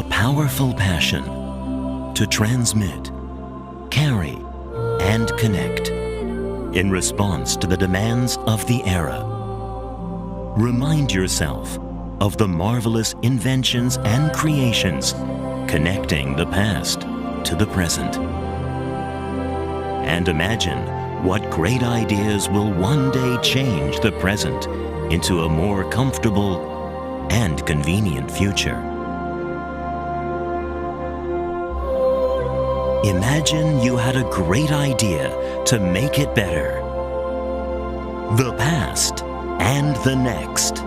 A powerful passion to transmit, carry, and connect in response to the demands of the era. Remind yourself of the marvelous inventions and creations connecting the past to the present. And imagine what great ideas will one day change the present into a more comfortable and convenient future. Imagine you had a great idea to make it better. The past and the next.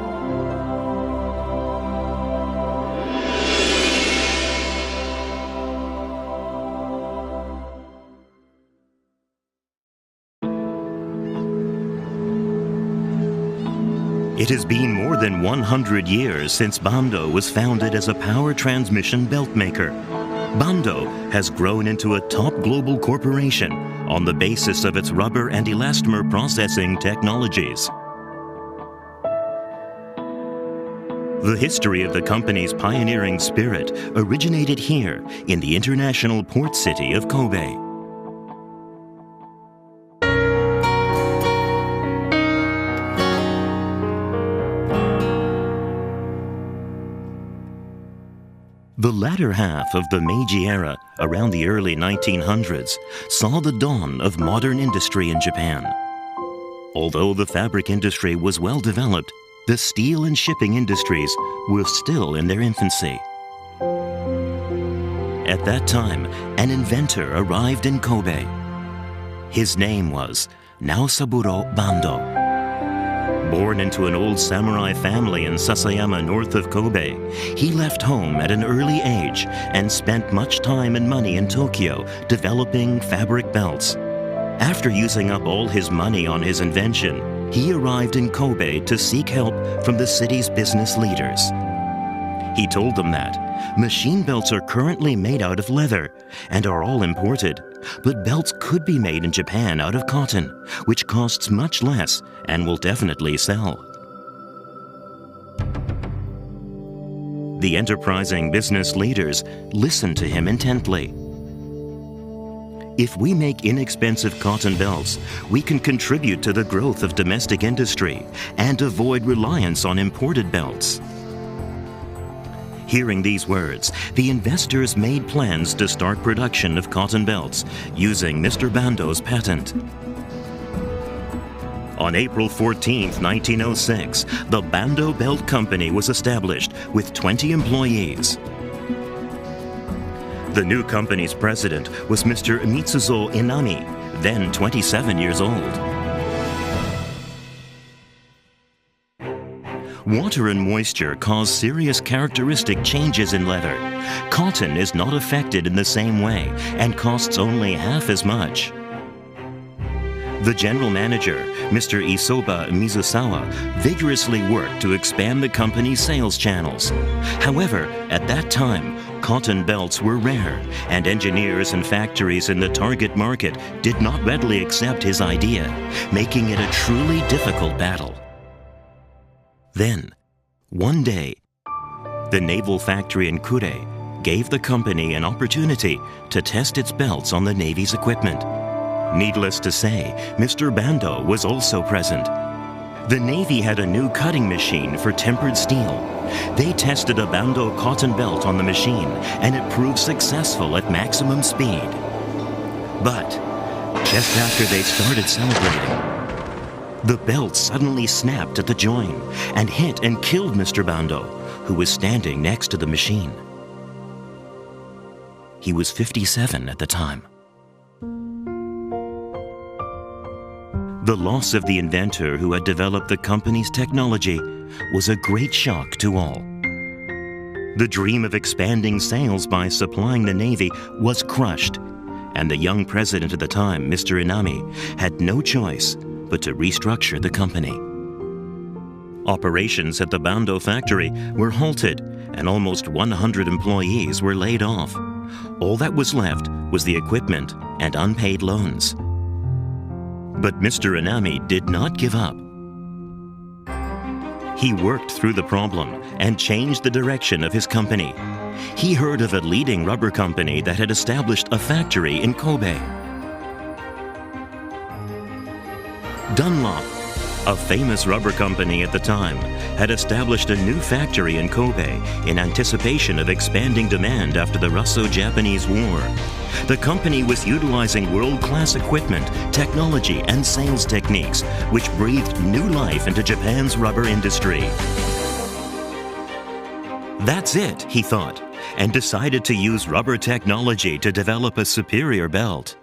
It has been more than 100 years since Bando was founded as a power transmission belt maker. Bando has grown into a top global corporation on the basis of its rubber and elastomer processing technologies. The history of the company's pioneering spirit originated here in the international port city of Kobe. The latter half of the Meiji era, around the early 1900s, saw the dawn of modern industry in Japan. Although the fabric industry was well developed, the steel and shipping industries were still in their infancy. At that time, an inventor arrived in Kobe. His name was Naosaburo Bando. Born into an old samurai family in Sasayama north of Kobe, he left home at an early age and spent much time and money in Tokyo developing fabric belts. After using up all his money on his invention, he arrived in Kobe to seek help from the city's business leaders. He told them that machine belts are currently made out of leather and are all imported, but belts could be made in Japan out of cotton, which costs much less and will definitely sell. The enterprising business leaders listened to him intently. If we make inexpensive cotton belts, we can contribute to the growth of domestic industry and avoid reliance on imported belts. Hearing these words, the investors made plans to start production of cotton belts using Mr. Bando's patent. On April 14, 1906, the Bando Belt Company was established with 20 employees. The new company's president was Mr. Mitsuzo Inami, then 27 years old. Water and moisture cause serious characteristic changes in leather. Cotton is not affected in the same way and costs only half as much. The general manager, Mr. Isoba Mizusawa, vigorously worked to expand the company's sales channels. However, at that time, cotton belts were rare, and engineers and factories in the target market did not readily accept his idea, making it a truly difficult battle. Then, one day, the naval factory in Kure gave the company an opportunity to test its belts on the Navy's equipment. Needless to say, Mr. Bando was also present. The Navy had a new cutting machine for tempered steel. They tested a Bando cotton belt on the machine, and it proved successful at maximum speed. But just after they started celebrating, the belt suddenly snapped at the join and hit and killed Mr. Bando, who was standing next to the machine. He was 57 at the time. The loss of the inventor who had developed the company's technology was a great shock to all. The dream of expanding sales by supplying the Navy was crushed, and the young president at the time, Mr. Inami, had no choice but to restructure the company. Operations at the Bando factory were halted, and almost 100 employees were laid off. All that was left was the equipment and unpaid loans. But Mr. Inami did not give up. He worked through the problem and changed the direction of his company. He heard of a leading rubber company that had established a factory in Kobe. Dunlop, a famous rubber company at the time, had established a new factory in Kobe in anticipation of expanding demand after the Russo-Japanese War. The company was utilizing world-class equipment, technology, and sales techniques, which breathed new life into Japan's rubber industry. That's it, he thought, and decided to use rubber technology to develop a superior belt.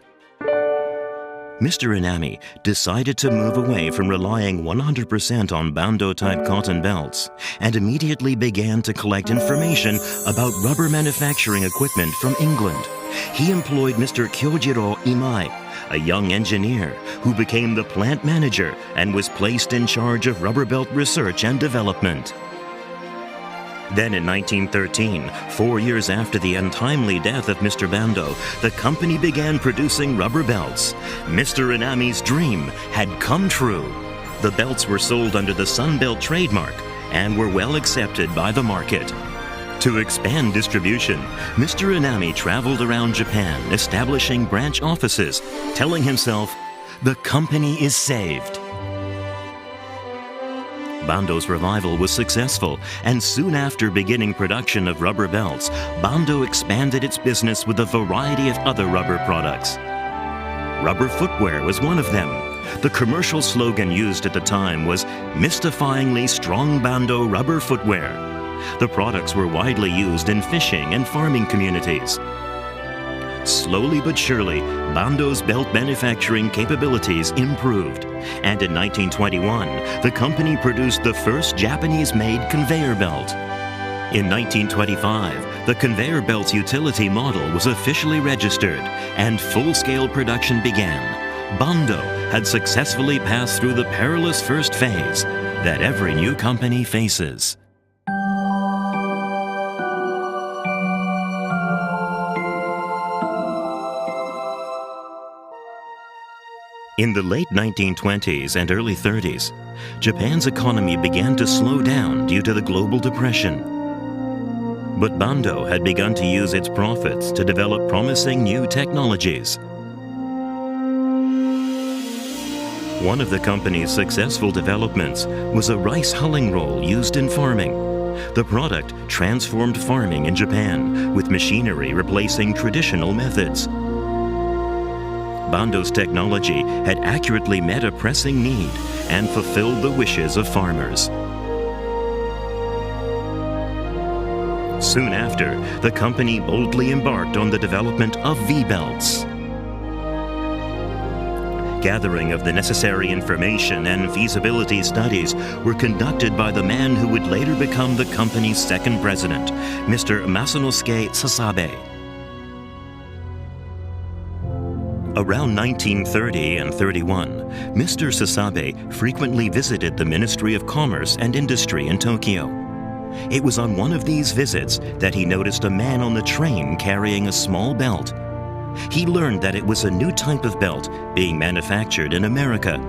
Mr. Inami decided to move away from relying 100% on Bando-type cotton belts and immediately began to collect information about rubber manufacturing equipment from England. He employed Mr. Kyojiro Imai, a young engineer who became the plant manager and was placed in charge of rubber belt research and development. Then in 1913, 4 years after the untimely death of Mr. Bando, the company began producing rubber belts. Mr. Inami's dream had come true. The belts were sold under the Sunbelt trademark and were well accepted by the market. To expand distribution, Mr. Inami traveled around Japan, establishing branch offices, telling himself, "The company is saved." Bando's revival was successful, and soon after beginning production of rubber belts, Bando expanded its business with a variety of other rubber products. Rubber footwear was one of them. The commercial slogan used at the time was "Mystifyingly Strong Bando Rubber Footwear." The products were widely used in fishing and farming communities. Slowly but surely, Bando's belt manufacturing capabilities improved, and in 1921, the company produced the first Japanese-made conveyor belt. In 1925, the conveyor belt's utility model was officially registered, and full-scale production began. Bando had successfully passed through the perilous first phase that every new company faces. In the late 1920s and early 30s, Japan's economy began to slow down due to the global depression. But Bando had begun to use its profits to develop promising new technologies. One of the company's successful developments was a rice hulling roll used in farming. The product transformed farming in Japan, with machinery replacing traditional methods. Bando's technology had accurately met a pressing need and fulfilled the wishes of farmers. Soon after, the company boldly embarked on the development of V-belts. Gathering of the necessary information and feasibility studies were conducted by the man who would later become the company's second president, Mr. Masanosuke Sasabe. Around 1930 and 31, Mr. Sasabe frequently visited the Ministry of Commerce and Industry in Tokyo. It was on one of these visits that he noticed a man on the train carrying a small belt. He learned that it was a new type of belt being manufactured in America.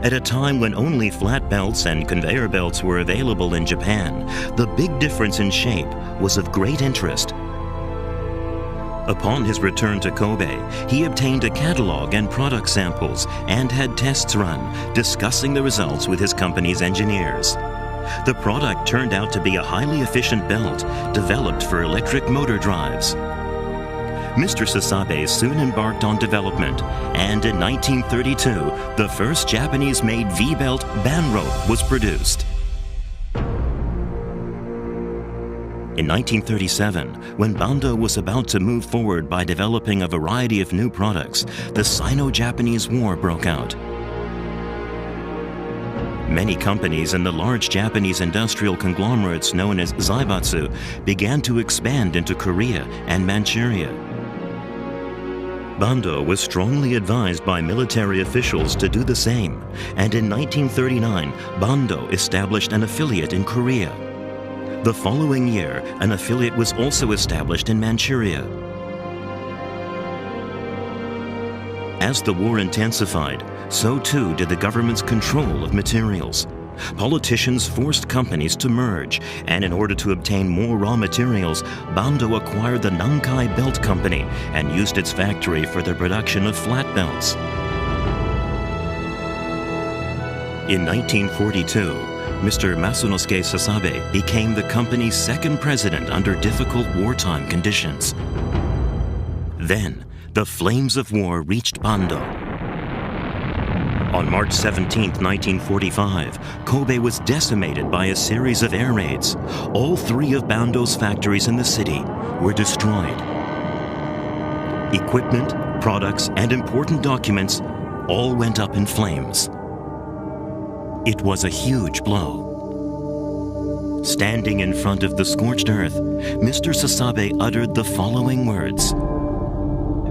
At a time when only flat belts and conveyor belts were available in Japan, the big difference in shape was of great interest. Upon his return to Kobe, he obtained a catalog and product samples and had tests run, discussing the results with his company's engineers. The product turned out to be a highly efficient belt developed for electric motor drives. Mr. Sasabe soon embarked on development, and in 1932, the first Japanese-made V-belt Banro was produced. In 1937, when Bando was about to move forward by developing a variety of new products, the Sino-Japanese War broke out. Many companies in the large Japanese industrial conglomerates known as Zaibatsu began to expand into Korea and Manchuria. Bando was strongly advised by military officials to do the same, and in 1939, Bando established an affiliate in Korea. The following year, an affiliate was also established in Manchuria. As the war intensified, so too did the government's control of materials. Politicians forced companies to merge, and in order to obtain more raw materials, Bando acquired the Nankai Belt Company and used its factory for the production of flat belts. In 1942, Mr. Masunosuke Sasabe became the company's second president under difficult wartime conditions. Then, the flames of war reached Bando. On March 17, 1945, Kobe was decimated by a series of air raids. All three of Bando's factories in the city were destroyed. Equipment, products, and important documents all went up in flames. It was a huge blow. Standing in front of the scorched earth, Mr. Sasabe uttered the following words: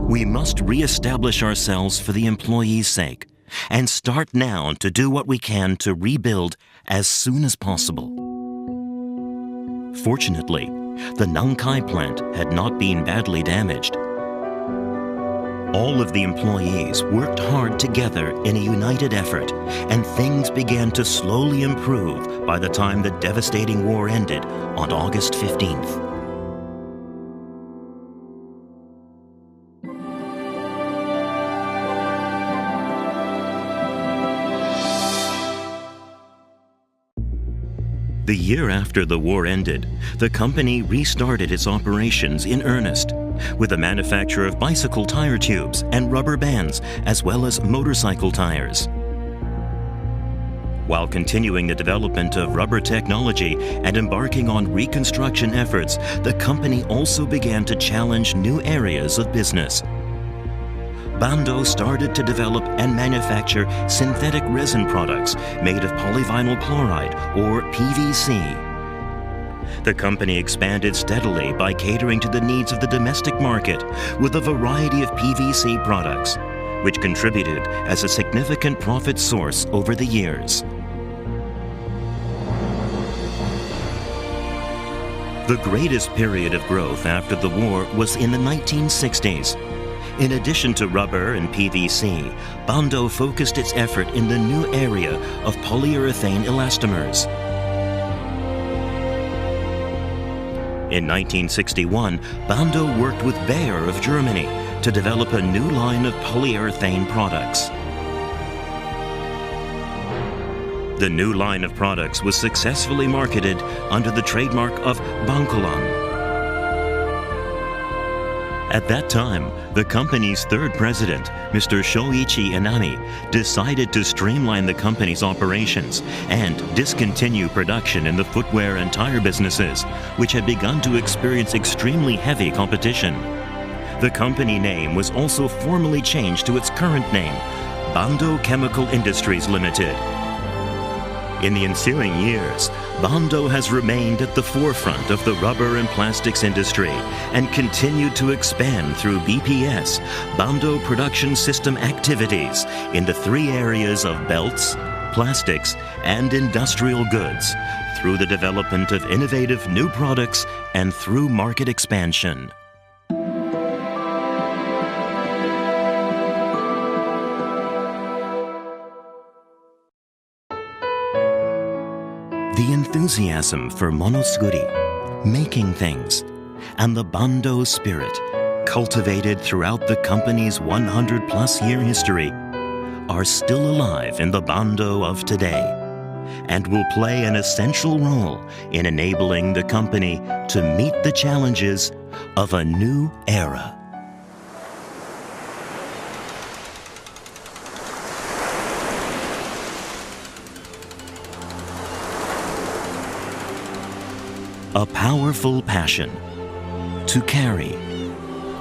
"We must re-establish ourselves for the employees' sake, and start now to do what we can to rebuild as soon as possible." Fortunately, the Nankai plant had not been badly damaged. All of the employees worked hard together in a united effort, and things began to slowly improve by the time the devastating war ended on August 15th. The year after the war ended, the company restarted its operations in earnest, with the manufacture of bicycle tire tubes and rubber bands, as well as motorcycle tires. While continuing the development of rubber technology and embarking on reconstruction efforts, the company also began to challenge new areas of business. Bando started to develop and manufacture synthetic resin products made of polyvinyl chloride, or PVC. The company expanded steadily by catering to the needs of the domestic market with a variety of PVC products, which contributed as a significant profit source over the years. The greatest period of growth after the war was in the 1960s. In addition to rubber and PVC, Bando focused its effort in the new area of polyurethane elastomers. In 1961, Bando worked with Bayer of Germany to develop a new line of polyurethane products. The new line of products was successfully marketed under the trademark of Bankolan. At that time, the company's third president, Mr. Shoichi Inami, decided to streamline the company's operations and discontinue production in the footwear and tire businesses, which had begun to experience extremely heavy competition. The company name was also formally changed to its current name, Bando Chemical Industries Limited. In the ensuing years, Bando has remained at the forefront of the rubber and plastics industry and continued to expand through BPS, Bando Production System activities, in the three areas of belts, plastics, and industrial goods, through the development of innovative new products and through market expansion. The enthusiasm for monosuguri, making things, and the Bando spirit, cultivated throughout the company's 100-plus year history, are still alive in the Bando of today, and will play an essential role in enabling the company to meet the challenges of a new era. A powerful passion to carry,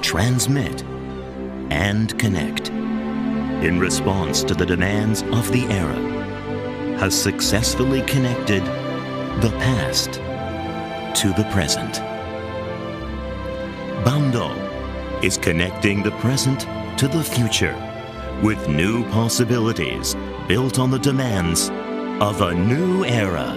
transmit, and connect in response to the demands of the era has successfully connected the past to the present. Bando is connecting the present to the future with new possibilities built on the demands of a new era.